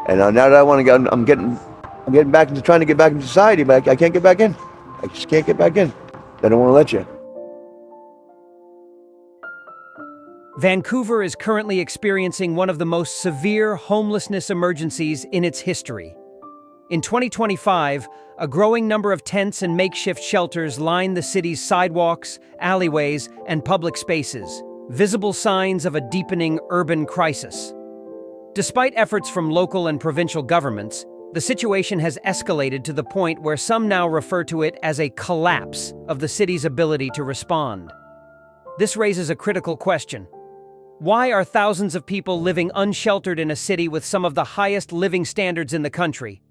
And now that I want to get, I'm getting back into trying to get back into society, but I can't get back in. I just can't get back in. They don't want to let you. Vancouver is currently experiencing one of the most severe homelessness emergencies in its history. In 2025, a growing number of tents and makeshift shelters line the city's sidewalks, alleyways, and public spaces, visible signs of a deepening urban crisis. Despite efforts from local and provincial governments, the situation has escalated to the point where some now refer to it as a collapse of the city's ability to respond. This raises a critical question. Why are thousands of people living unsheltered in a city with some of the highest living standards in the country?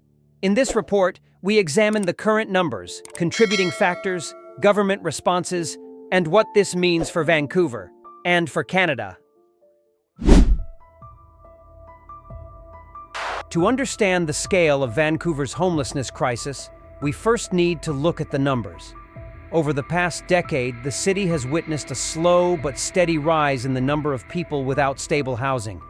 In this report, we examine the current numbers, contributing factors, government responses, and what this means for Vancouver and for Canada. To understand the scale of Vancouver's homelessness crisis, we first need to look at the numbers. Over the past decade, the city has witnessed a slow but steady rise in the number of people without stable housing,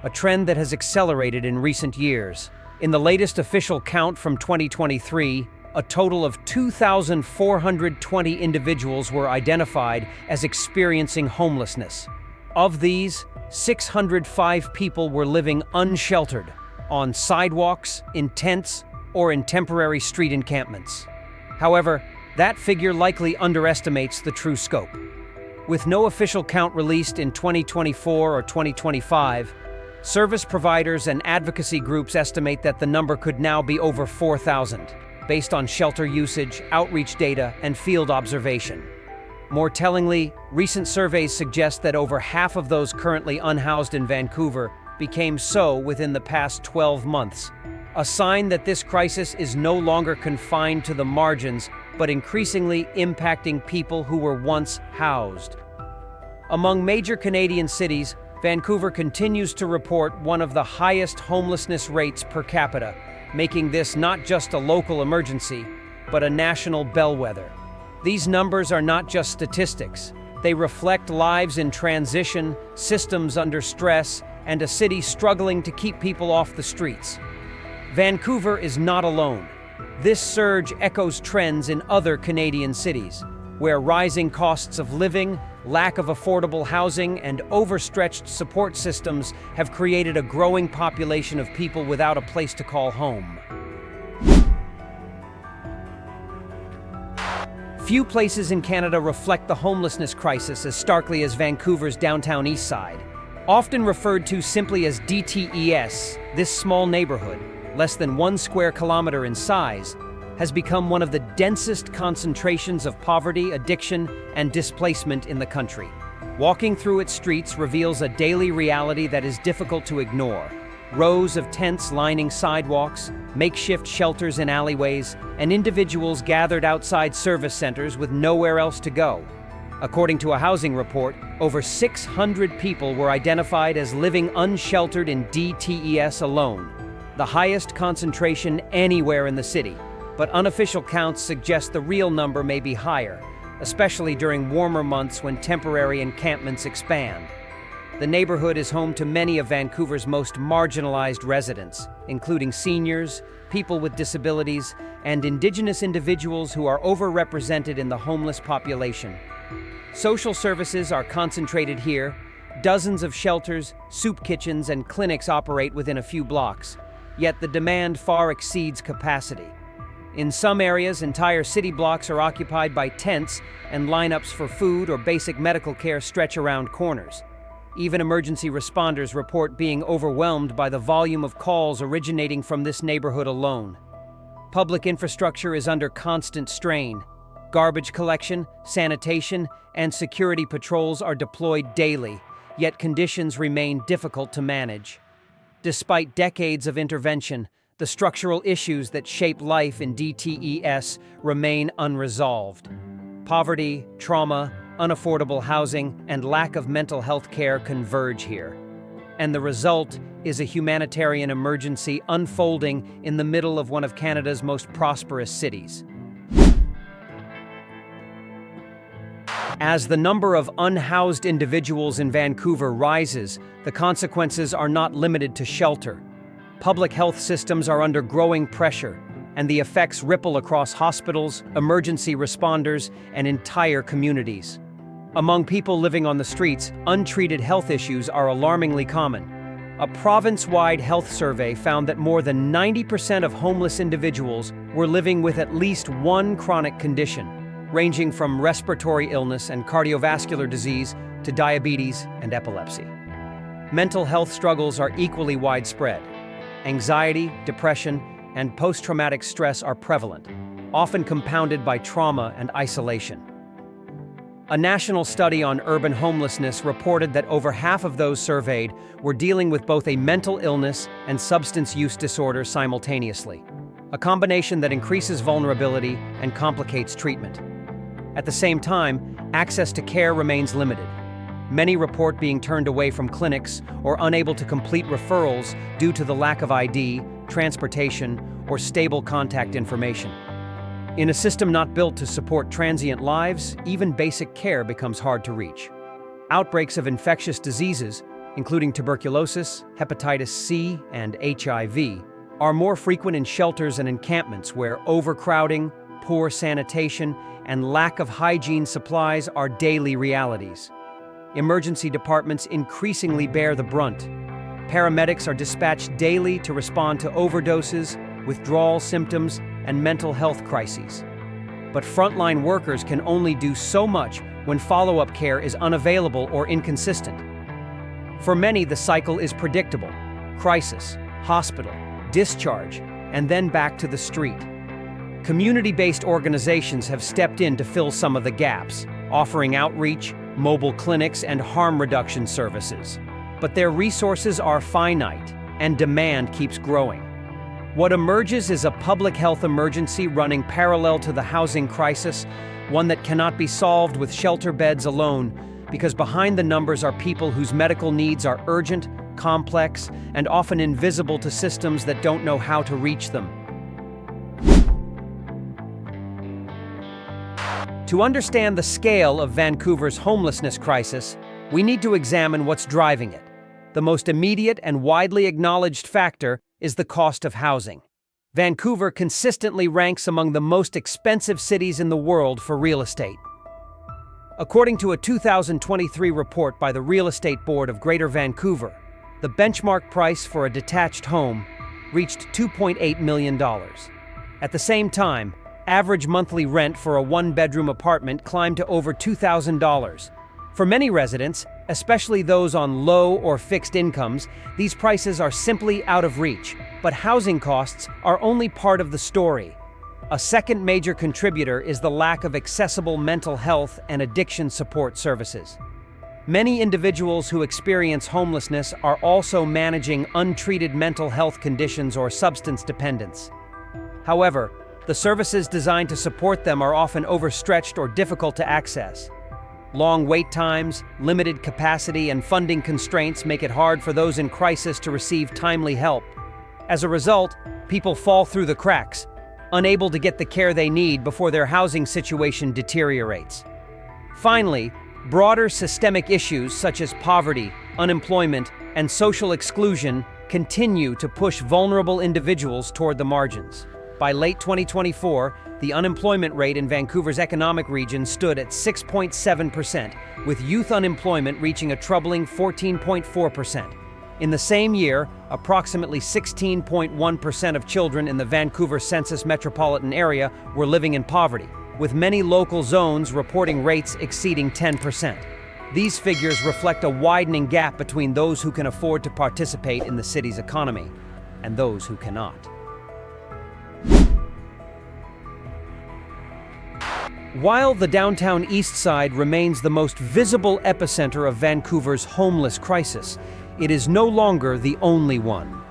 a trend that has accelerated in recent years. In the latest official count from 2023, a total of 2,420 individuals were identified as experiencing homelessness. Of these, 605 people were living unsheltered, on sidewalks, in tents, or in temporary street encampments. However, that figure likely underestimates the true scope. With no official count released in 2024 or 2025, service providers and advocacy groups estimate that the number could now be over 4,000, based on shelter usage, outreach data, and field observation. More tellingly, recent surveys suggest that over half of those currently unhoused in Vancouver became so within the past 12 months, a sign that this crisis is no longer confined to the margins, but increasingly impacting people who were once housed. Among major Canadian cities, Vancouver continues to report one of the highest homelessness rates per capita, making this not just a local emergency, but a national bellwether. These numbers are not just statistics. They reflect lives in transition, systems under stress, and a city struggling to keep people off the streets. Vancouver is not alone. This surge echoes trends in other Canadian cities, where rising costs of living, lack of affordable housing, and overstretched support systems have created a growing population of people without a place to call home. Few places in Canada reflect the homelessness crisis as starkly as Vancouver's downtown Eastside. Often referred to simply as DTES, this small neighborhood, less than 1 square kilometer in size, has become one of the densest concentrations of poverty, addiction, and displacement in the country. Walking through its streets reveals a daily reality that is difficult to ignore. Rows of tents lining sidewalks, makeshift shelters in alleyways, and individuals gathered outside service centers with nowhere else to go. According to a housing report, over 600 people were identified as living unsheltered in DTES alone, the highest concentration anywhere in the city. But unofficial counts suggest the real number may be higher, especially during warmer months when temporary encampments expand. The neighborhood is home to many of Vancouver's most marginalized residents, including seniors, people with disabilities, and Indigenous individuals who are overrepresented in the homeless population. Social services are concentrated here. Dozens of shelters, soup kitchens, and clinics operate within a few blocks, yet the demand far exceeds capacity. In some areas, entire city blocks are occupied by tents, and lineups for food or basic medical care stretch around corners. Even emergency responders report being overwhelmed by the volume of calls originating from this neighborhood alone. Public infrastructure is under constant strain. Garbage collection, sanitation, and security patrols are deployed daily, yet conditions remain difficult to manage. Despite decades of intervention, the structural issues that shape life in DTES remain unresolved. Poverty, trauma, unaffordable housing, and lack of mental health care converge here. And the result is a humanitarian emergency unfolding in the middle of one of Canada's most prosperous cities. As the number of unhoused individuals in Vancouver rises, the consequences are not limited to shelter. Public health systems are under growing pressure, and the effects ripple across hospitals, emergency responders, and entire communities. Among people living on the streets, untreated health issues are alarmingly common. A province-wide health survey found that more than 90% of homeless individuals were living with at least one chronic condition, ranging from respiratory illness and cardiovascular disease to diabetes and epilepsy. Mental health struggles are equally widespread. Anxiety, depression, and post-traumatic stress are prevalent, often compounded by trauma and isolation. A national study on urban homelessness reported that over half of those surveyed were dealing with both a mental illness and substance use disorder simultaneously, a combination that increases vulnerability and complicates treatment. At the same time, access to care remains limited. Many report being turned away from clinics or unable to complete referrals due to the lack of ID, transportation, or stable contact information. In a system not built to support transient lives, even basic care becomes hard to reach. Outbreaks of infectious diseases, including tuberculosis, hepatitis C, and HIV, are more frequent in shelters and encampments where overcrowding, poor sanitation, and lack of hygiene supplies are daily realities. Emergency departments increasingly bear the brunt. Paramedics are dispatched daily to respond to overdoses, withdrawal symptoms, and mental health crises. But frontline workers can only do so much when follow-up care is unavailable or inconsistent. For many, the cycle is predictable: crisis, hospital, discharge, and then back to the street. Community-based organizations have stepped in to fill some of the gaps, offering outreach, mobile clinics, and harm reduction services. But their resources are finite, and demand keeps growing. What emerges is a public health emergency running parallel to the housing crisis, one that cannot be solved with shelter beds alone, because behind the numbers are people whose medical needs are urgent, complex, and often invisible to systems that don't know how to reach them. To understand the scale of Vancouver's homelessness crisis, we need to examine what's driving it. The most immediate and widely acknowledged factor is the cost of housing. Vancouver consistently ranks among the most expensive cities in the world for real estate. According to a 2023 report by the Real Estate Board of Greater Vancouver, the benchmark price for a detached home reached $2.8 million. At the same time, average monthly rent for a one-bedroom apartment climbed to over $2,000. For many residents, especially those on low or fixed incomes, these prices are simply out of reach. But housing costs are only part of the story. A second major contributor is the lack of accessible mental health and addiction support services. Many individuals who experience homelessness are also managing untreated mental health conditions or substance dependence. However, the services designed to support them are often overstretched or difficult to access. Long wait times, limited capacity, and funding constraints make it hard for those in crisis to receive timely help. As a result, people fall through the cracks, unable to get the care they need before their housing situation deteriorates. Finally, broader systemic issues such as poverty, unemployment, and social exclusion continue to push vulnerable individuals toward the margins. By late 2024, the unemployment rate in Vancouver's economic region stood at 6.7%, with youth unemployment reaching a troubling 14.4%. In the same year, approximately 16.1% of children in the Vancouver census metropolitan area were living in poverty, with many local zones reporting rates exceeding 10%. These figures reflect a widening gap between those who can afford to participate in the city's economy and those who cannot. While the downtown Eastside remains the most visible epicenter of Vancouver's homeless crisis, it is no longer the only one.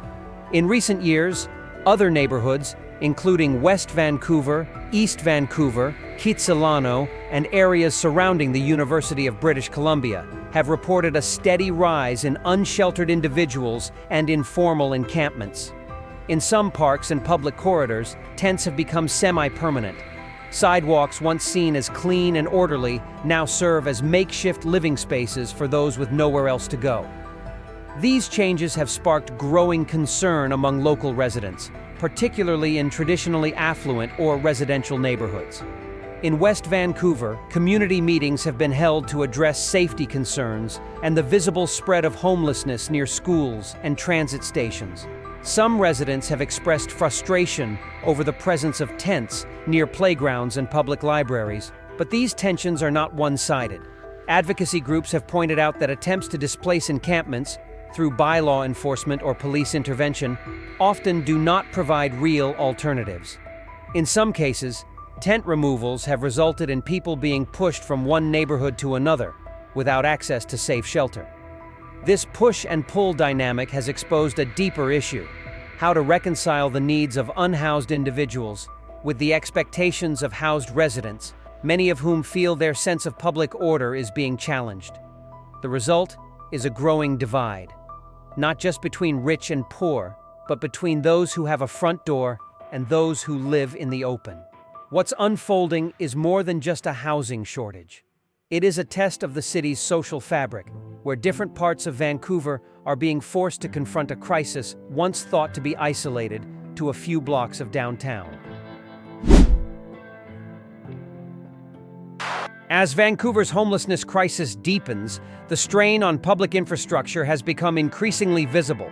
In recent years, other neighborhoods, including West Vancouver, East Vancouver, Kitsilano, and areas surrounding the University of British Columbia, have reported a steady rise in unsheltered individuals and informal encampments. In some parks and public corridors, tents have become semi-permanent. Sidewalks once seen as clean and orderly now serve as makeshift living spaces for those with nowhere else to go. These changes have sparked growing concern among local residents, particularly in traditionally affluent or residential neighborhoods. In West Vancouver, community meetings have been held to address safety concerns and the visible spread of homelessness near schools and transit stations. Some residents have expressed frustration over the presence of tents near playgrounds and public libraries, but these tensions are not one-sided. Advocacy groups have pointed out that attempts to displace encampments through bylaw enforcement or police intervention often do not provide real alternatives. In some cases, tent removals have resulted in people being pushed from one neighborhood to another without access to safe shelter. This push and pull dynamic has exposed a deeper issue: how to reconcile the needs of unhoused individuals with the expectations of housed residents, many of whom feel their sense of public order is being challenged. The result is a growing divide, not just between rich and poor, but between those who have a front door and those who live in the open. What's unfolding is more than just a housing shortage. It is a test of the city's social fabric, where different parts of Vancouver are being forced to confront a crisis once thought to be isolated to a few blocks of downtown. As Vancouver's homelessness crisis deepens, the strain on public infrastructure has become increasingly visible.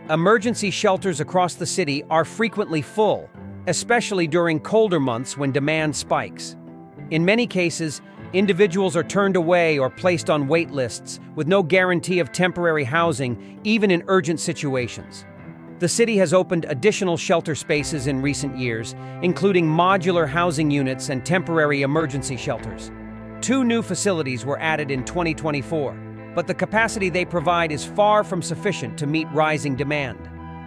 Emergency shelters across the city are frequently full, especially during colder months when demand spikes. In many cases, individuals are turned away or placed on wait lists with no guarantee of temporary housing, even in urgent situations. The city has opened additional shelter spaces in recent years, including modular housing units and temporary emergency shelters. 2 new facilities were added in 2024, but the capacity they provide is far from sufficient to meet rising demand.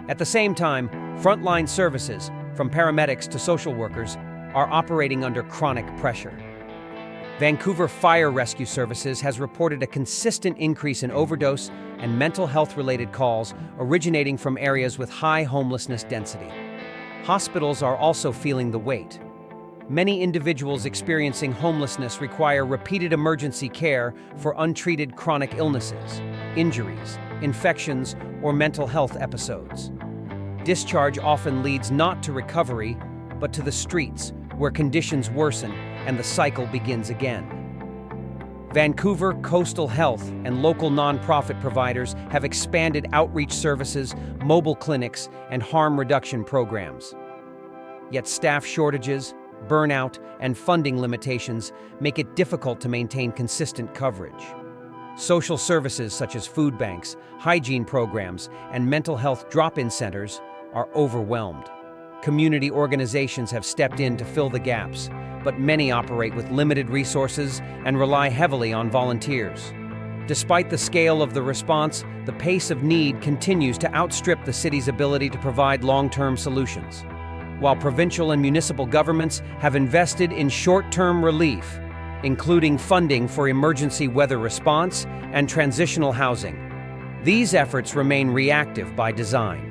At the same time, frontline services, from paramedics to social workers, are operating under chronic pressure. Vancouver Fire Rescue Services has reported a consistent increase in overdose and mental health-related calls originating from areas with high homelessness density. Hospitals are also feeling the weight. Many individuals experiencing homelessness require repeated emergency care for untreated chronic illnesses, injuries, infections, or mental health episodes. Discharge often leads not to recovery, but to the streets, where conditions worsen and the cycle begins again. Vancouver Coastal Health and local nonprofit providers have expanded outreach services, mobile clinics, and harm reduction programs. Yet staff shortages, burnout, and funding limitations make it difficult to maintain consistent coverage. Social services such as food banks, hygiene programs, and mental health drop-in centers are overwhelmed. Community organizations have stepped in to fill the gaps, but many operate with limited resources and rely heavily on volunteers. Despite the scale of the response, the pace of need continues to outstrip the city's ability to provide long-term solutions. While provincial and municipal governments have invested in short-term relief, including funding for emergency weather response and transitional housing, these efforts remain reactive by design.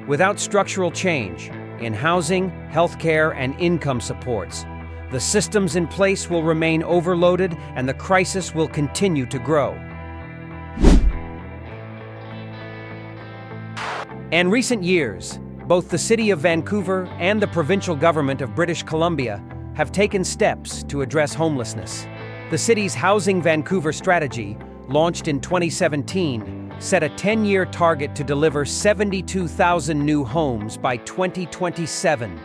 Without structural change in housing, healthcare, and income supports, the systems in place will remain overloaded and the crisis will continue to grow. In recent years, both the City of Vancouver and the provincial government of British Columbia have taken steps to address homelessness. The city's Housing Vancouver strategy, launched in 2017, set a 10-year target to deliver 72,000 new homes by 2027,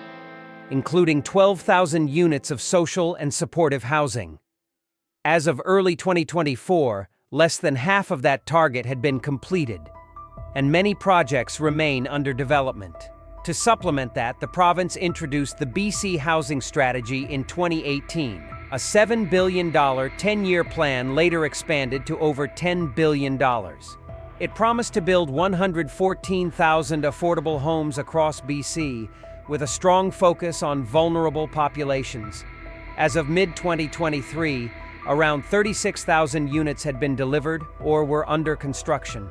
including 12,000 units of social and supportive housing. As of early 2024, less than half of that target had been completed, and many projects remain under development. To supplement that, the province introduced the BC Housing Strategy in 2018, a $7 billion 10-year plan later expanded to over $10 billion. It promised to build 114,000 affordable homes across BC, with a strong focus on vulnerable populations. As of mid-2023, around 36,000 units had been delivered or were under construction.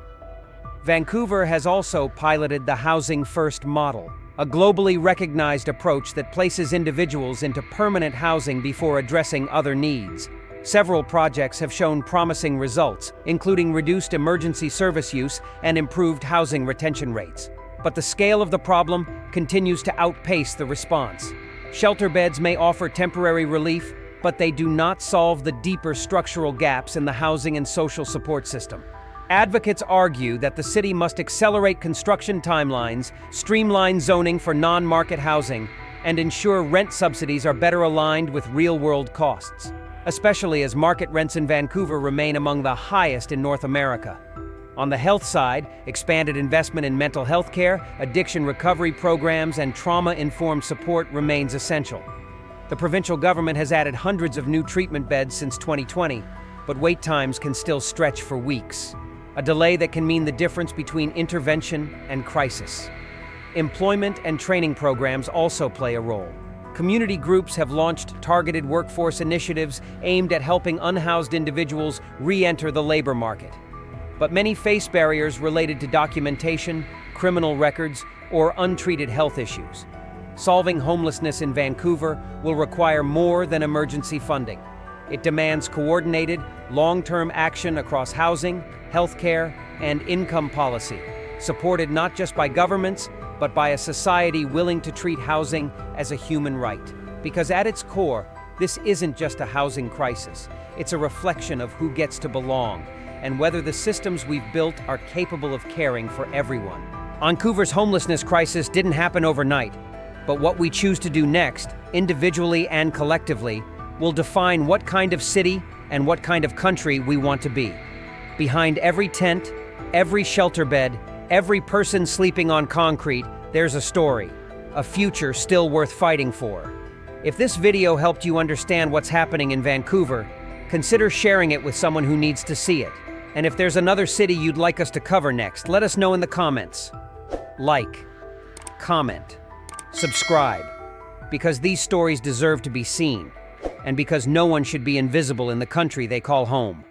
Vancouver has also piloted the Housing First model, a globally recognized approach that places individuals into permanent housing before addressing other needs. Several projects have shown promising results, including reduced emergency service use and improved housing retention rates. But the scale of the problem continues to outpace the response. Shelter beds may offer temporary relief, but they do not solve the deeper structural gaps in the housing and social support system. Advocates argue that the city must accelerate construction timelines, streamline zoning for non-market housing, and ensure rent subsidies are better aligned with real-world costs, especially as market rents in Vancouver remain among the highest in North America. On the health side, expanded investment in mental health care, addiction recovery programs, and trauma-informed support remains essential. The provincial government has added hundreds of new treatment beds since 2020, but wait times can still stretch for weeks, a delay that can mean the difference between intervention and crisis. Employment and training programs also play a role. Community groups have launched targeted workforce initiatives aimed at helping unhoused individuals re-enter the labor market. But many face barriers related to documentation, criminal records, or untreated health issues. Solving homelessness in Vancouver will require more than emergency funding. It demands coordinated, long-term action across housing, healthcare, and income policy, supported not just by governments, but by a society willing to treat housing as a human right. Because at its core, this isn't just a housing crisis. It's a reflection of who gets to belong, and whether the systems we've built are capable of caring for everyone. Vancouver's homelessness crisis didn't happen overnight, but what we choose to do next, individually and collectively, will define what kind of city and what kind of country we want to be. Behind every tent, every shelter bed, every person sleeping on concrete, there's a story, a future still worth fighting for. If this video helped you understand what's happening in Vancouver, consider sharing it with someone who needs to see it. And if there's another city you'd like us to cover next, let us know in the comments. Like, comment, subscribe, because these stories deserve to be seen, and because no one should be invisible in the country they call home.